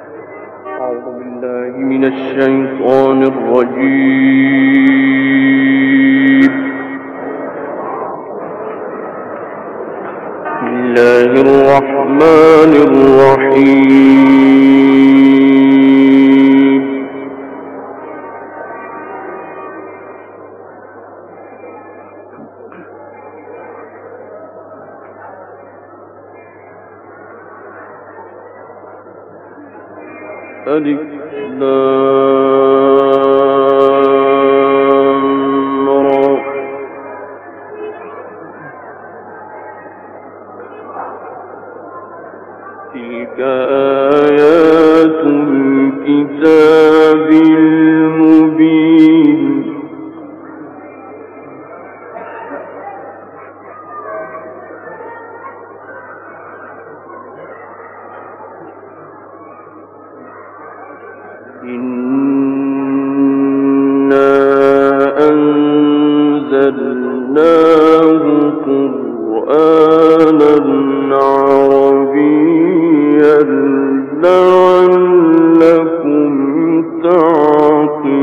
أعوذ بالله من الشيطان الرجيم. بسم الله الرحمن الرحيم. ألف لام را. تلك آيات الكتاب المبين. إنا أنزلناه قرآنا عربيا لعلكم تعقلون.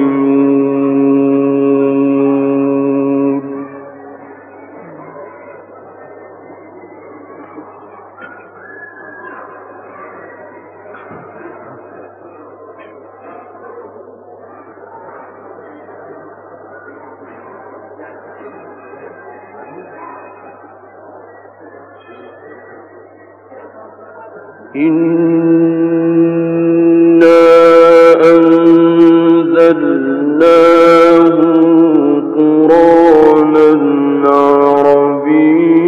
إنا أنزلناه قرآنا عربيا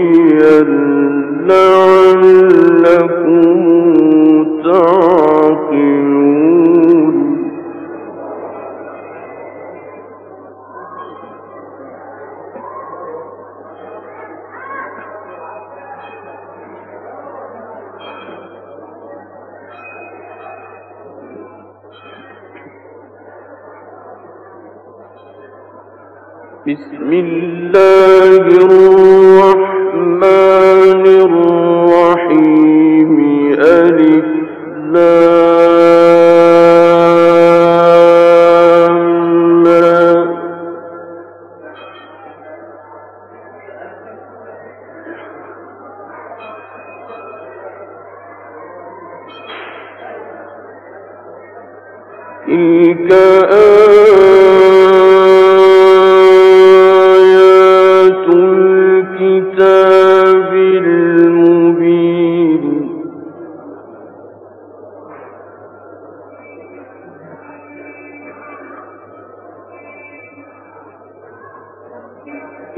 لعلكم تعقلون. بسم الله الرحمن الرحيم. ألف لام را. تلك آيات الكتاب المبين.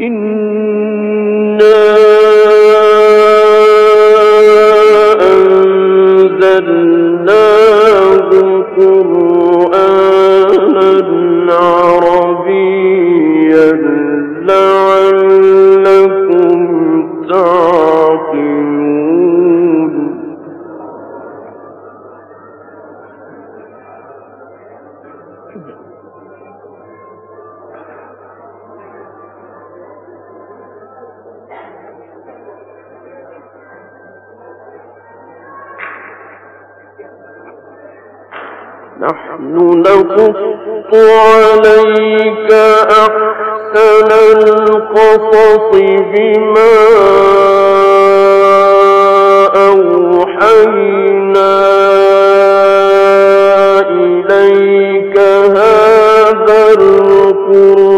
إنا أنزلناه قرآنا عربيا لعلكم تعقلون. نحن نقص عليك أحسن القصص بما أوحينا إليك هذا القرآن.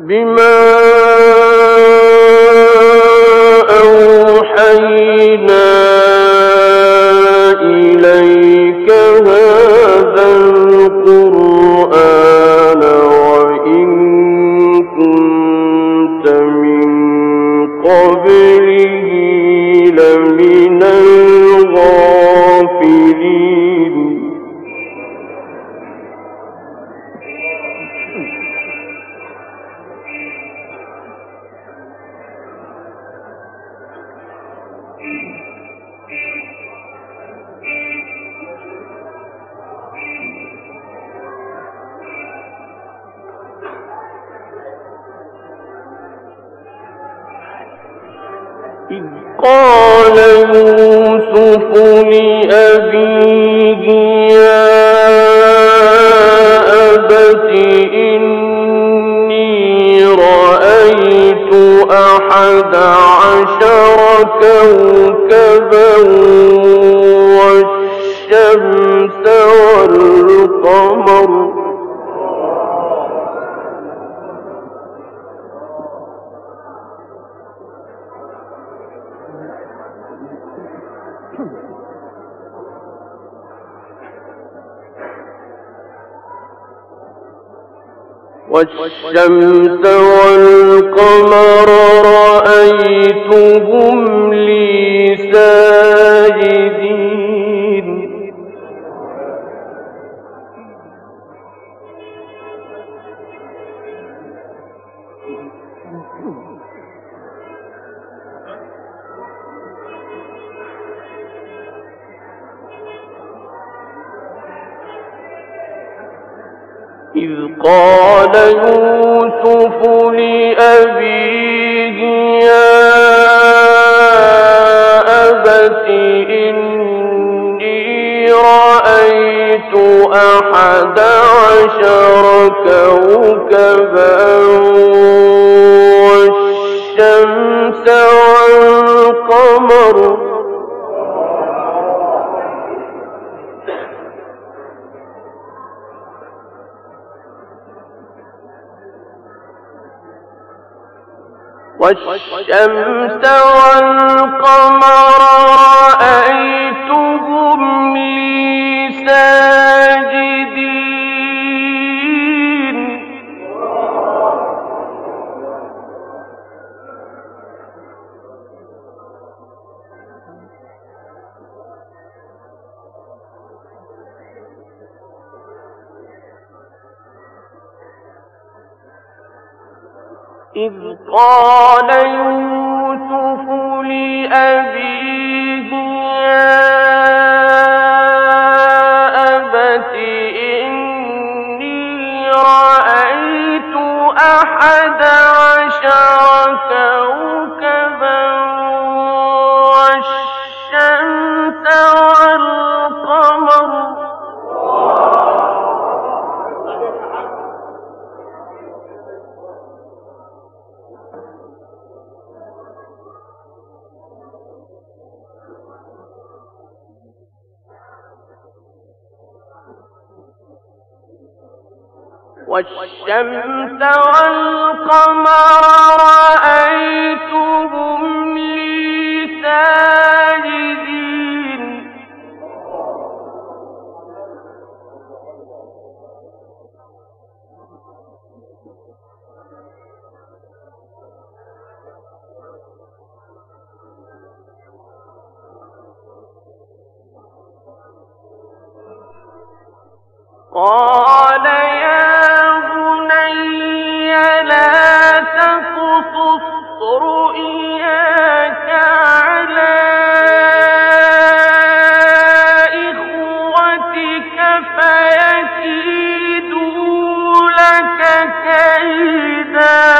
بما أوحينا إليك هذا القرآن وإن كنت من قبله لمن الغافلين. إذ قال يوسف لأبيه يا أبت إني رأيت 11 كوكبا والشمس والقمر والقمر رأيتهم لي ساجدين إذ قال يوسف لأبيه يا أبت إني رأيت 11 كوكبا والشمس والقمر رأيتهم لي ساجدين إذ قال يوسف لأبيه يا أبت إني رأيت 11 كوكبا والشمس والقمر رأيتهم لي ساجدين قال يا بني لا تقصص رؤياك على إخوتك فيكيدوا لك كيدا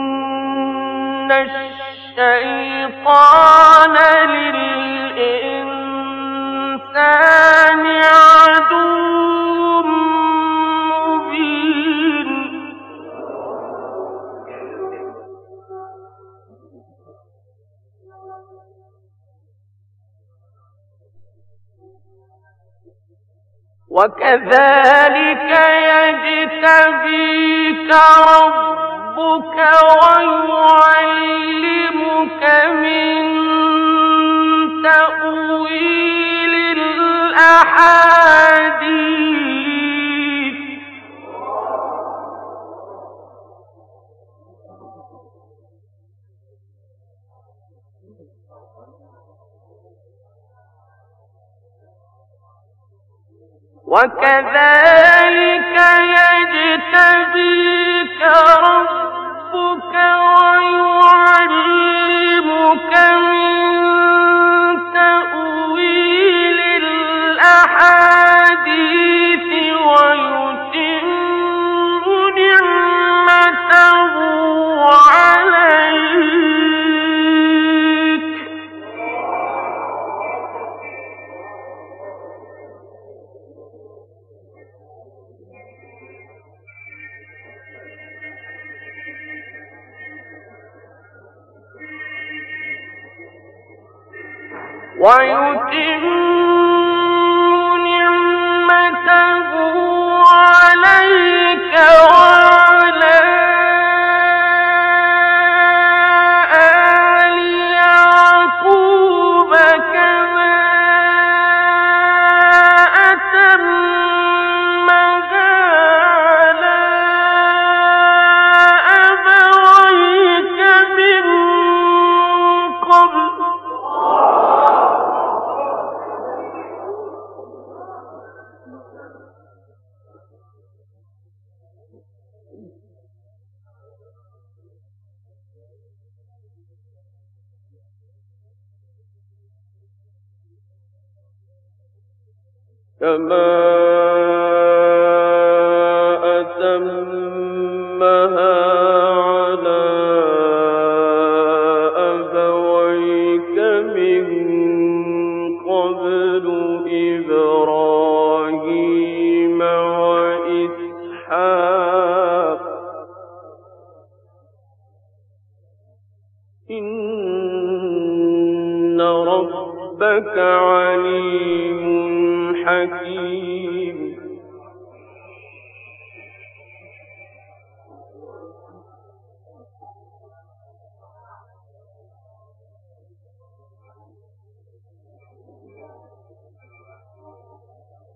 إن الشيطان للإنسان عدو مبين وكذلك يجتبيك ربك ويعلمك من تأويل الأحاديث وكذلك يجتبيك ربك ويعلمك ويتم نعمته عليك وعلى آل يعقوب كما أتمها على أبويك من قبل كما أتمها على أبويك من قبل إبراهيم وإسحاق إن ربك عليم حكيم.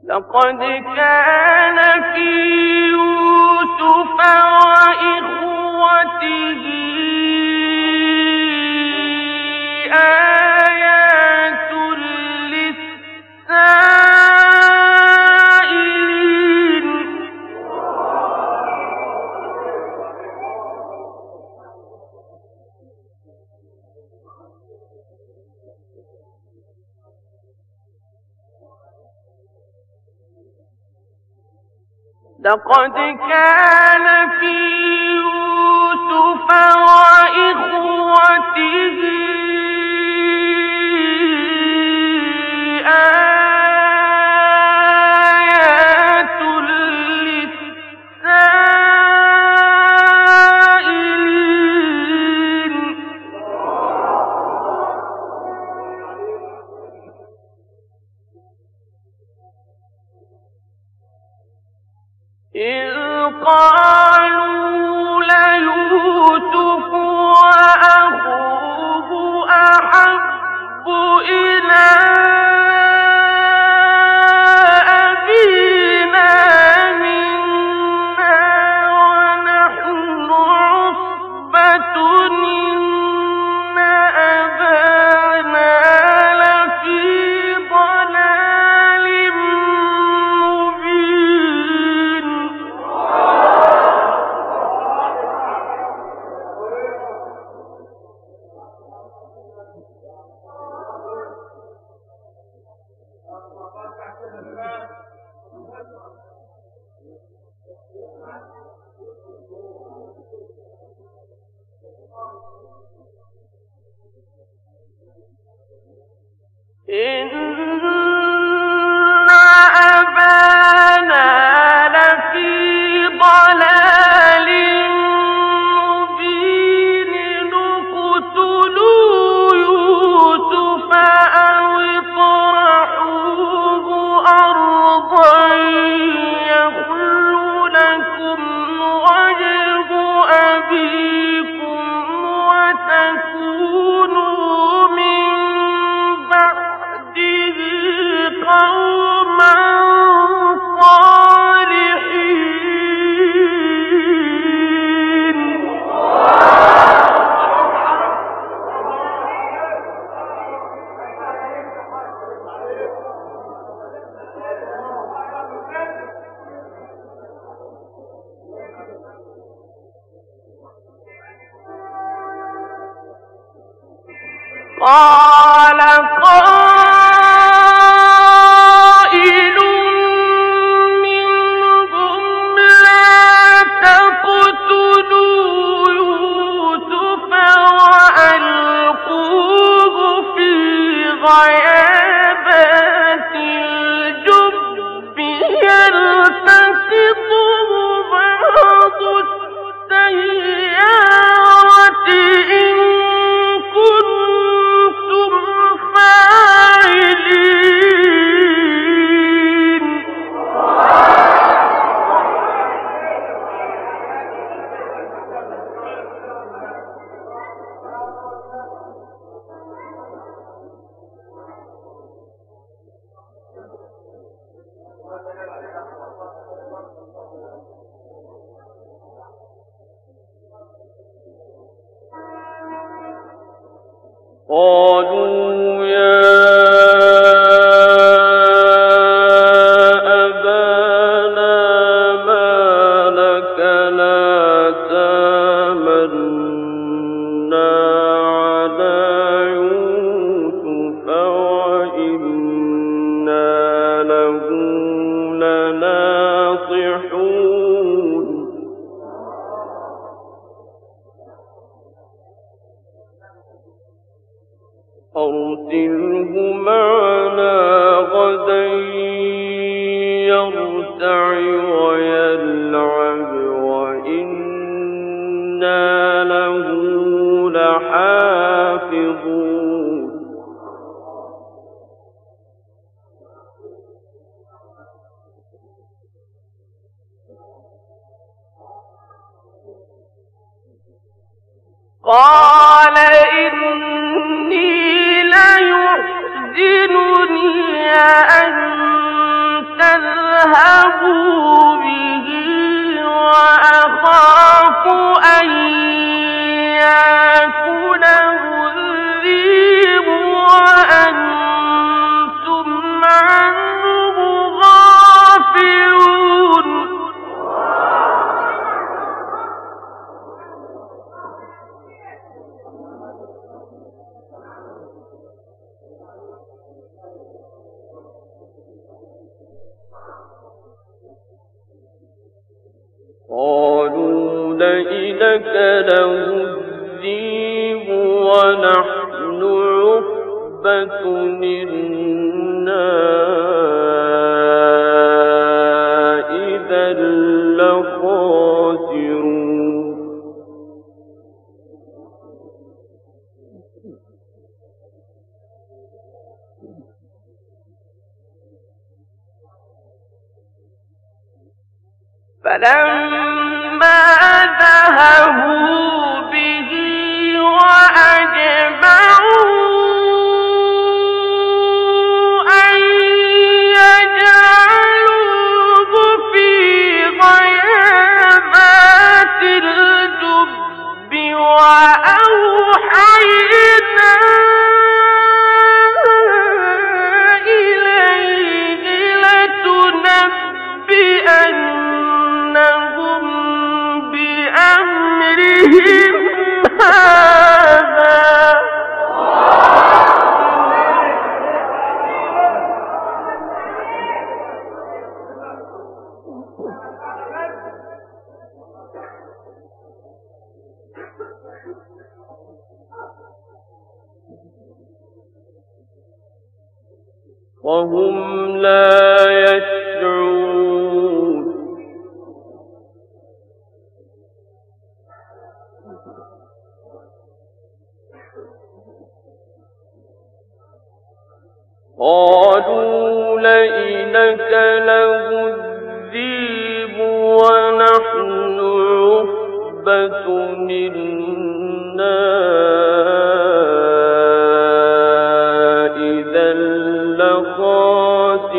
لقد كان في يوسف وإخوته آيات للسائلين. لقد كان في يوسف وإخوته آيات للسائلين. إذ قالوا ليوسف وأخوه أحب إلى أبينا منا ونحن عصبة إن أبانا لفي ضلال مبين. إن أبانا لفي ضلال مبين. اقتلوا يوسف أو اطرحوه أرضا يخل لكم وجه أبيكم وتكونوا من بعده قوما صالحين. قال قائل منهم لا تقتلوا يوسف وألقوه في غيابات الجب يلتقطه بعض السيارة إن كنتم فاعلين. قالوا يا أبانا ما لك لا تامنا على يوسف وإنا له لناصحون أرسله معنا غدا يرتع ويلعب وإنا له لحافظون قال إني ليحزنني أن تذهبوا به وأخاف أن يأكله الذئب وأنتم عنه غافلون قالوا لئن أكله الذئب ونحن عصبة إنا إذا لخاسرون فلما ذهبوا به وأجمعوا أن يجعلوه في غيابات الجب وأوحينا إليه لتنبئنهم بأمرهم هذا وهم لا يشعرون قالوا لئن أكله الذئب ونحن عصبة إنا إذا لخاسرون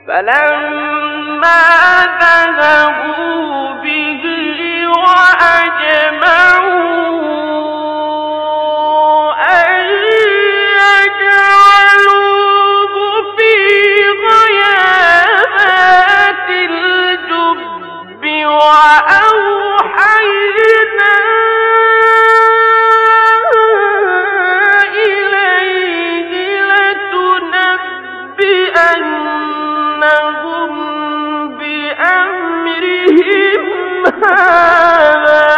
فلما ذهبوا به وأجمعوا أن يجعلوه في غيابات الجب وأوحينا إليه لتنبئنهم بأمرهم هذا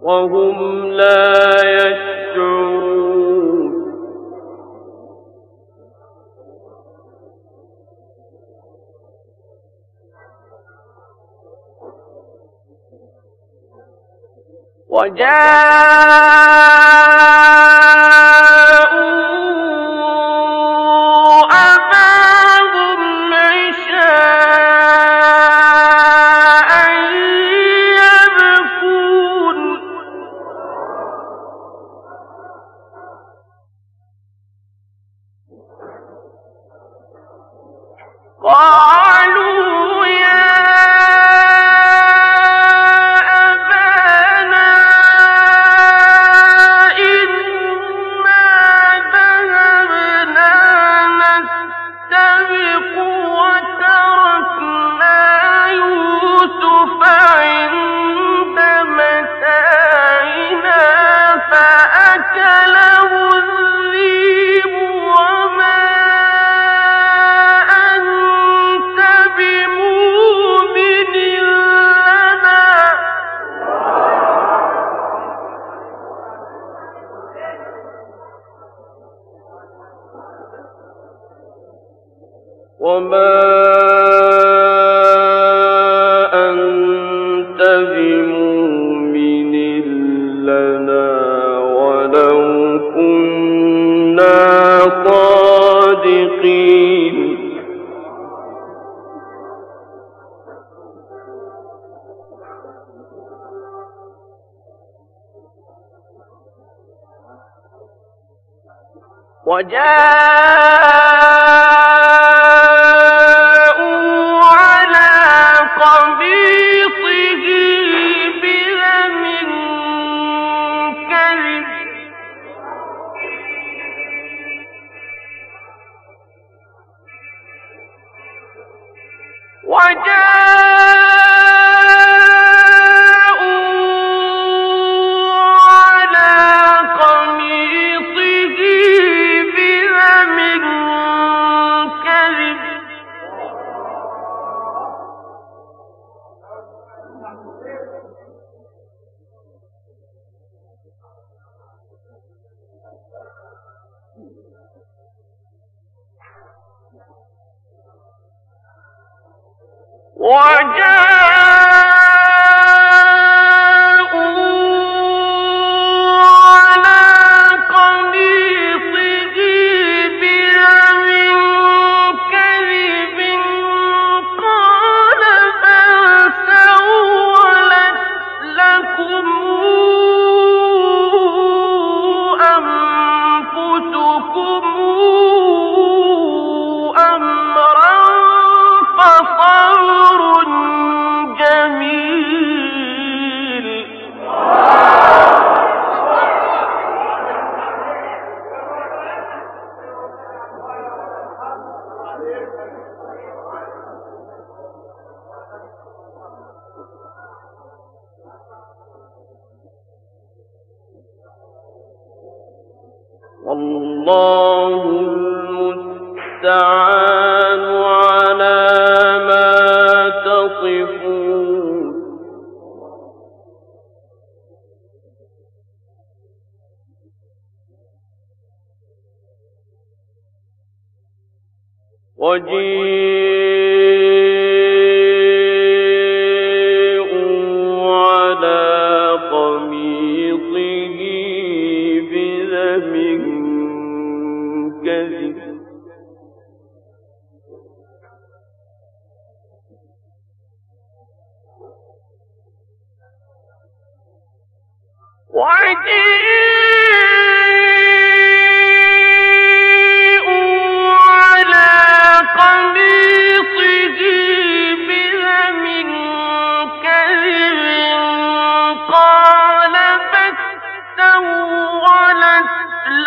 وهم لا يشعرون وجاءوا قالوا يا أبانا إنا ذهبنا نستبق وتركنا يوسف عند متاعنا فأكله الذئب وما أنت بمؤمن لنا وما أنت بمؤمن لنا ولو كنا صادقين وجاءوا على قميصه بدم كذب قال بل سولت لكم أنفسكم أمرا فصبر جميل والله المستعان على ما تصفون وجيءوا على قميصه بدم كذب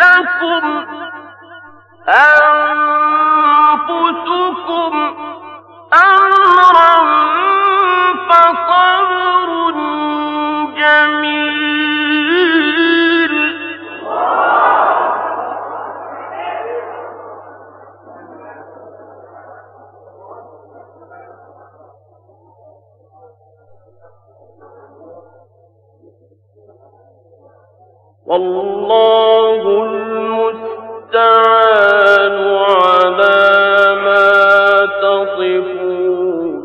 لكم أنفسكم أمرا فصبر جميل والله المستعان على ما تصفون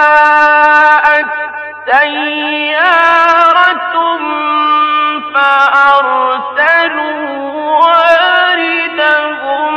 وجاءت سيارة فأرسلوا واردهم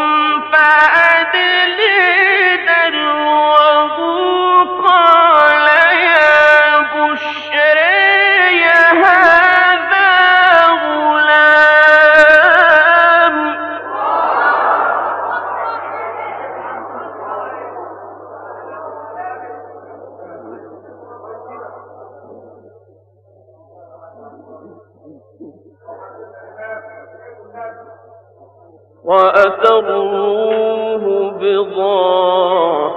وأسروه بضاعة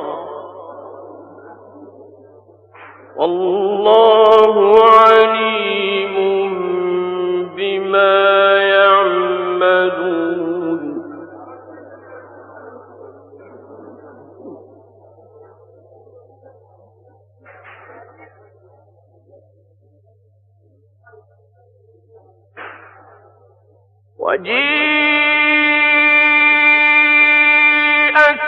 والله عليم بما يعملون وجيءت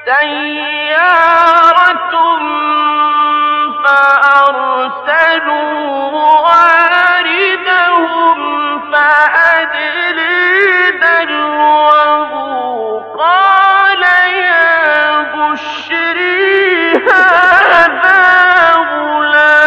سيارة فأرسلوا واردهم فأدلي دلوه قال يا بشري هذا غلام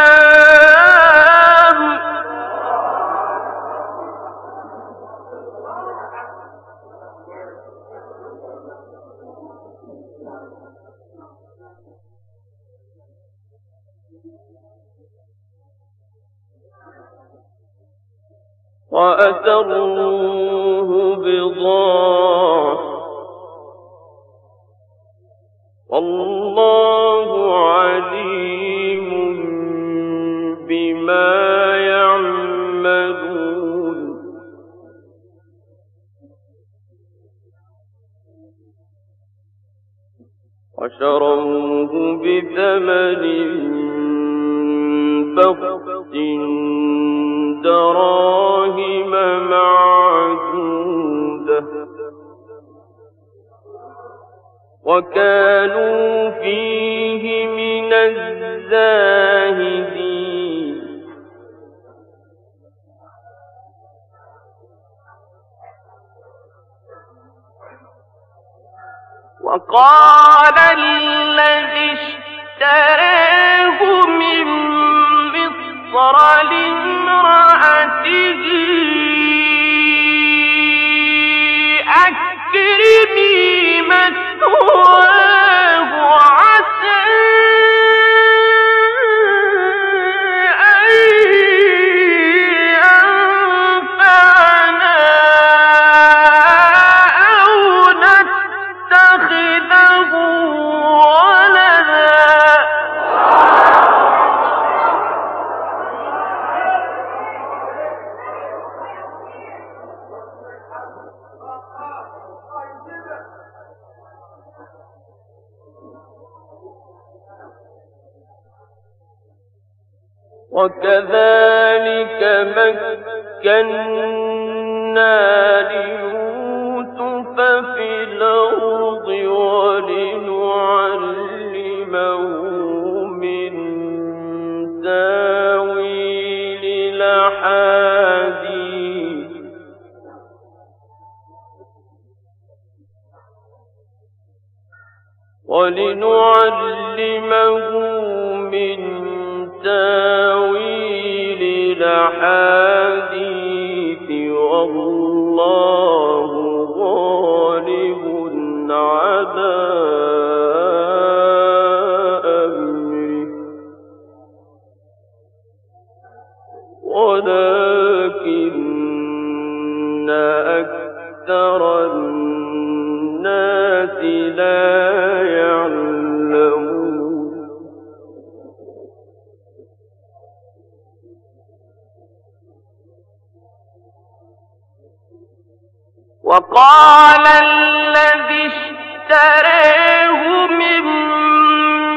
وأسروه بضاعة والله عليم بما يعملون وشروه بثمن بخس دراهم معدودة وكانوا فيه من الزاهدين وقال الذي اشتراه من مصر لامرأته أكرمي مثواه عسى أن ينفعنا أو نتخذه ولدا وكذلك مكنا ليوسف في الأرض ولنعلمه من تاويل الأحاديث والله غالب على أمره ولكن أكثر الناس لا يعلمون وقال الذي اشتراه من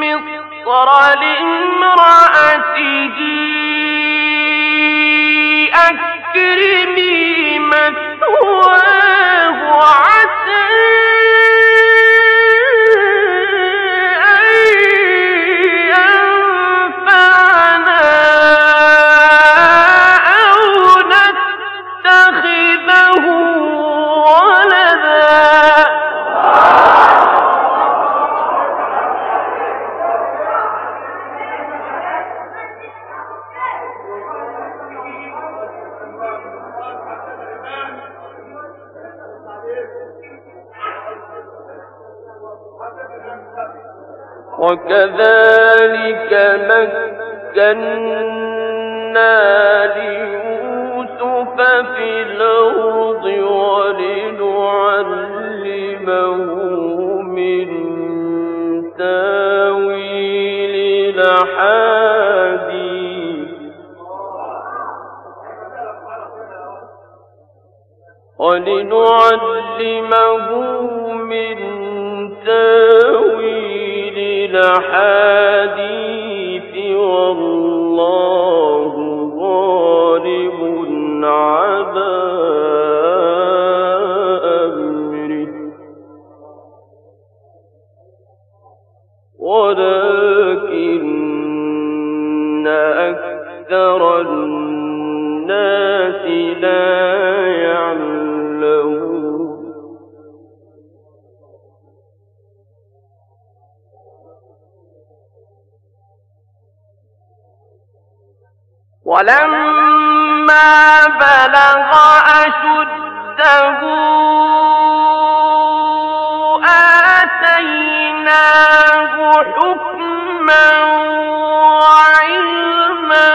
مصر لامرأته أكرمي مثواه عسى أن ينفعنا أو نتخذه ولدا وكذلك مكنا ليوسف في الأرض ولنعلمه من تاويل الأحاديث ولنعلمه من تاويل الأحاديث والله غالب على أمره ولكن أكثر الناس لا يعلمون ولما بلغ أشده آتيناه حكما وعلما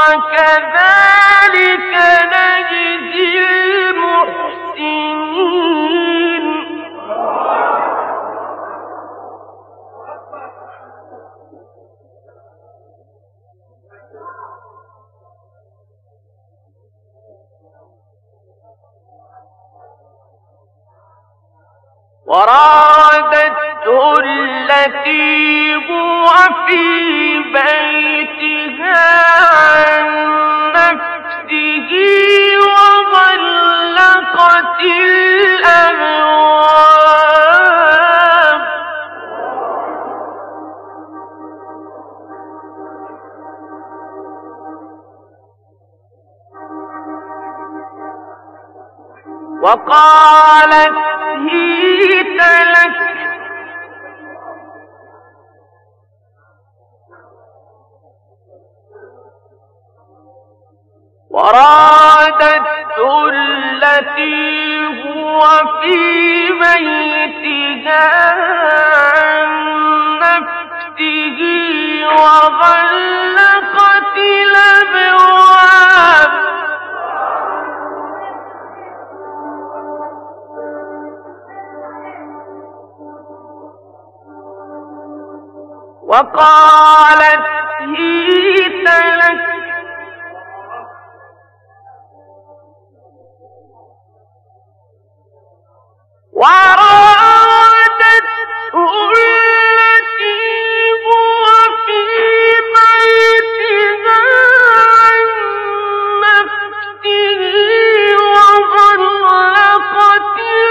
وكذلك نجزي المحسنين وراودته التي هو في بيتها عن نفسه وغلقت الأبواب وقالت هيت لك وراودته التي هو في بيتها عن نفسه وغلقت الأبواب وقالت هيت لك وراودته التي هو في بيتها عن نفسه وغلقت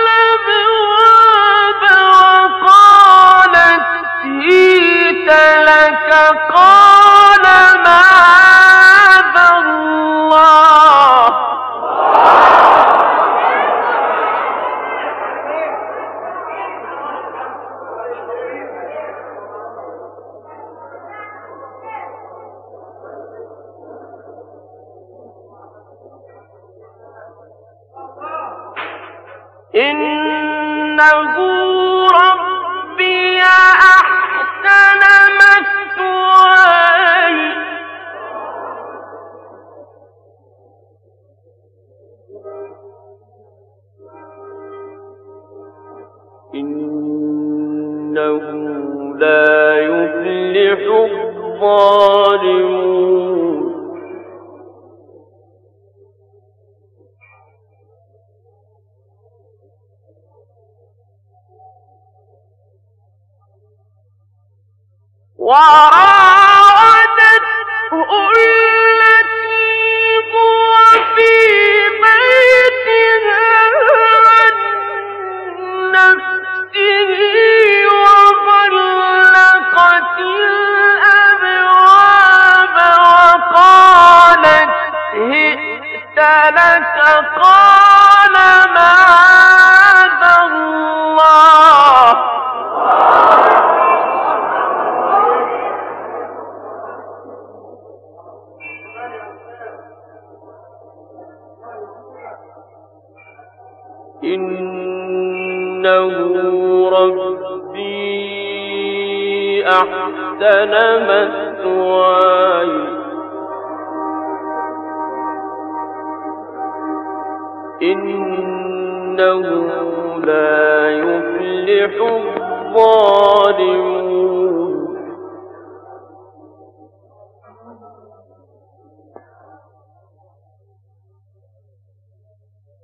الأبواب وقالت هيت لك قال معاذ الله إنه ربي أحسن مثواي إنه لا يفلح الظالمون وراودته التي هو في بيتها عن نفسه وغلقت الأبواب وقالت هئت لك قال معاذ الله إنه ربي أحسن مثواي إنه إنه لا يفلح الظالمون.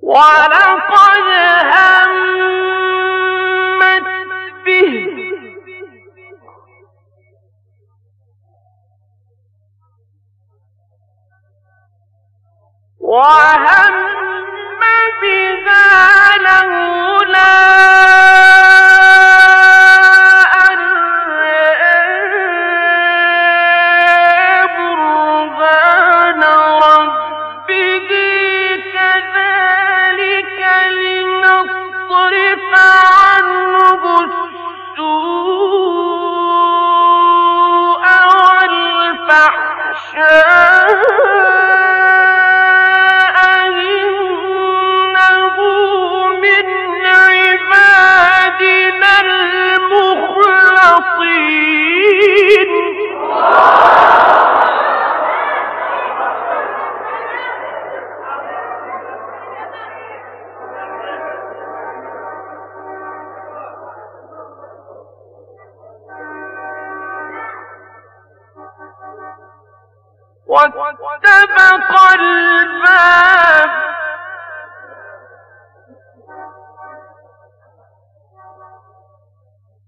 ولقد همت به وهم بها لولا أن رأى برهان ربه كذلك لنصرف عنه السوء والفحشاء واستبق الباب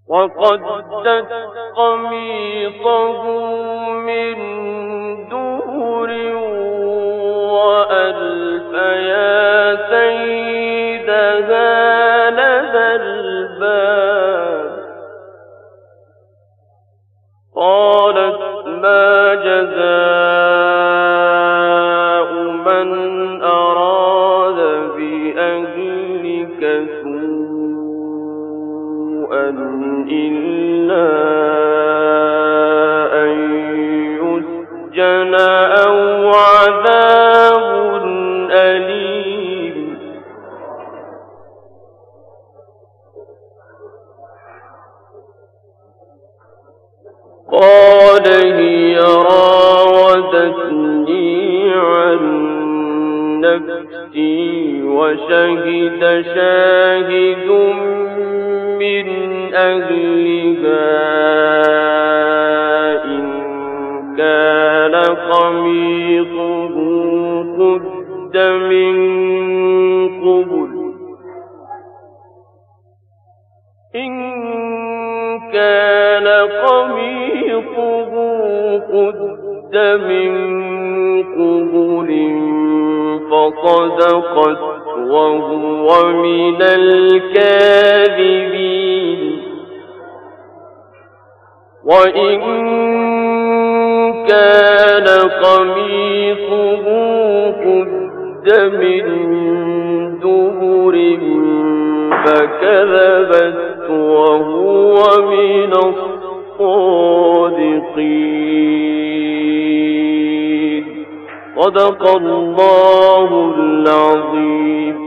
وقدت قميصه من دبر وألف يا سيدها لدى الباب قالت ما جزاء من أراد بأهلك سوءا إلا أن يسجن أو عذاب أليم. قال هي راودتني عن نفسي وشهد شاهد من أهلها إن كان قميصه قد من قبل قد من قبل فصدقت وهو من الكاذبين وإن كان قميصه قد من دبر فكذبت وهو من الصادقين. صدق الله العظيم.